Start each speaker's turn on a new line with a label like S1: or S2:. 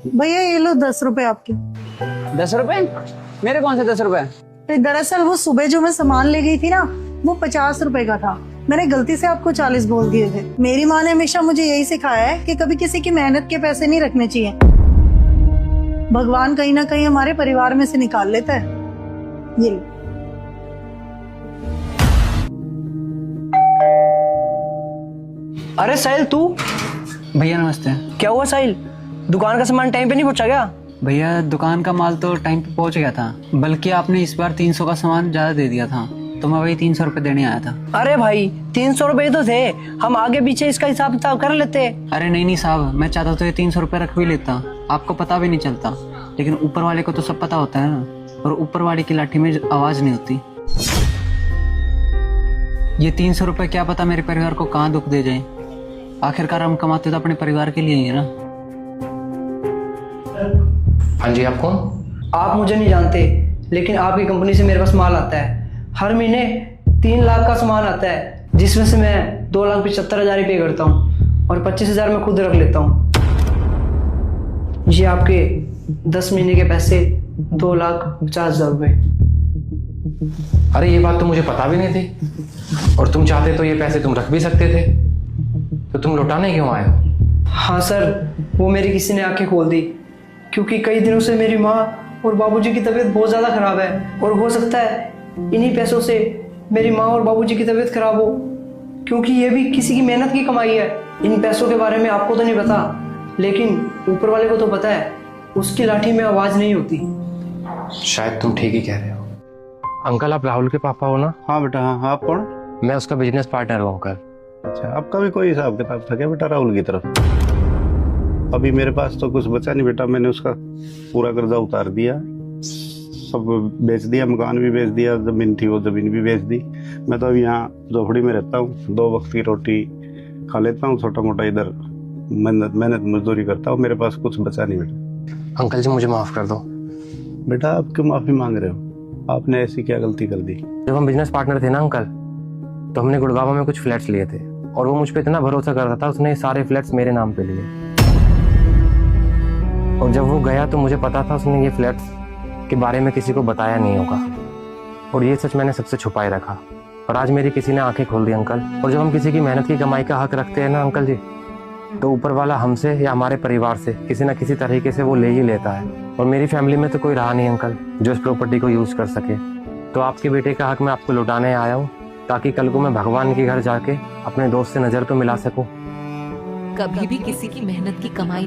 S1: भैया ये लो 10 रुपए आपके।
S2: 10 रुपए? मेरे कौन से 10 रुपए?
S1: दरअसल वो सुबह जो मैं सामान ले गई थी ना, वो 50 रुपए का था। मैंने गलती से आपको 40 बोल दिए थे। मेरी माँ ने हमेशा मुझे यही सिखाया है कि कभी किसी की मेहनत के पैसे नहीं रखने चाहिए। भगवान कहीं ना कहीं हमारे परिवार में से निकाल लेता है। ये लो।
S3: अरे साहिल तू,
S2: भैया नमस्ते।
S3: क्या हुआ साहिल? दुकान का सामान टाइम पे नहीं पहुंचा क्या?
S2: भैया दुकान का माल तो टाइम पे पहुंच गया था, बल्कि आपने इस बार 300 का सामान ज्यादा दे दिया था, तो मैं वही 300 रुपए देने आया था।
S3: अरे भाई 300 रुपए तो थे, हम आगे पीछे इसका हिसाब किताब कर लेते।
S2: अरे नहीं साहब, मैं चाहता तो ये 300 रुपए रख भी लेता, आपको पता भी नहीं चलता, लेकिन ऊपर वाले को तो सब पता होता है ना, और ऊपर वाले की लाठी में आवाज नहीं होती। ये 300 रुपए क्या पता मेरे परिवार को कहाँ दुख दे जाए। आखिरकार हम कमाते तो अपने परिवार के लिए ही है ना।
S4: हाँ जी, आप कौन?
S3: आप मुझे नहीं जानते, लेकिन आपकी कंपनी से मेरे पास माल आता है। हर महीने 3 लाख का सामान आता है, जिसमें से मैं 2,75,000 पे करता हूँ और 25,000 मैं खुद रख लेता हूँ। ये आपके 10 महीने के पैसे, 2,50,000 रुपए।
S4: अरे ये बात तो मुझे पता भी नहीं थी, और तुम चाहते तो ये पैसे तुम रख भी सकते थे, तो तुम लौटाने क्यों आए हो?
S3: हाँ सर, वो मेरी किसी ने आंखें खोल दी, क्योंकि कई दिनों से मेरी माँ और बाबूजी की तबीयत बहुत ज़्यादा खराब है, और हो सकता है इन्हीं पैसों से मेरी माँ और बाबूजी की तबीयत खराब हो, क्योंकि ये भी किसी की मेहनत की कमाई है। इन पैसों के बारे में आपको तो नहीं पता, लेकिन ऊपर वाले को तो पता है। उसकी लाठी में आवाज़ नहीं होती।
S4: शायद तुम ठीक ही कह रहे हो। अंकल, आप राहुल के पापा हो ना?
S5: हाँ बेटा, हाँ। आप कौन?
S4: मैं उसका बिजनेस पार्टनर हूँ अंकल।
S5: अच्छा, आपका भी कोई हिसाब किताब था क्या बेटा राहुल की तरफ? अभी मेरे पास तो कुछ बचा नहीं बेटा, मैंने उसका पूरा कर्जा उतार दिया, सब बेच दिया, मकान भी बेच दिया, जमीन थी वो जमीन भी बेच दी। मैं तो अभी यहाँ झोपड़ी में रहता हूँ, 2 वक्त की रोटी खा लेता हूँ, छोटा मोटा इधर मेहनत मजदूरी करता हूँ। मेरे पास कुछ बचा नहीं बेटा।
S4: अंकल जी, मुझे माफ कर दो।
S5: बेटा आप क्यों माफी मांग रहे हो? आपने ऐसी क्या गलती कर दी?
S4: जब हम बिजनेस पार्टनर थे ना अंकल, तो हमने गुड़गांव में कुछ फ्लैट्स लिए थे, और वो मुझ पर इतना भरोसा करता था, उसने सारे फ्लैट्स मेरे नाम पे लिए। और जब वो गया तो मुझे पता था उसने ये फ्लैट्स के बारे में किसी को बताया नहीं होगा, और ये सच मैंने सबसे छुपाए रखा, और आज मेरी किसी ने आंखें खोल दी अंकल। और जब हम किसी की मेहनत की कमाई का हक रखते हैं ना अंकल जी, तो ऊपर वाला हमसे या हमारे परिवार से किसी न किसी तरीके से वो ले ही लेता है। और मेरी फैमिली में तो कोई रहा नहीं अंकल जो इस प्रॉपर्टी को यूज कर सके, तो आपके बेटे का हक मैं आपको लौटाने आया हूँ, ताकि कल को मैं भगवान के घर जाके अपने दोस्त से नजर तो मिला सकूं।
S6: कभी भी किसी की मेहनत की कमाई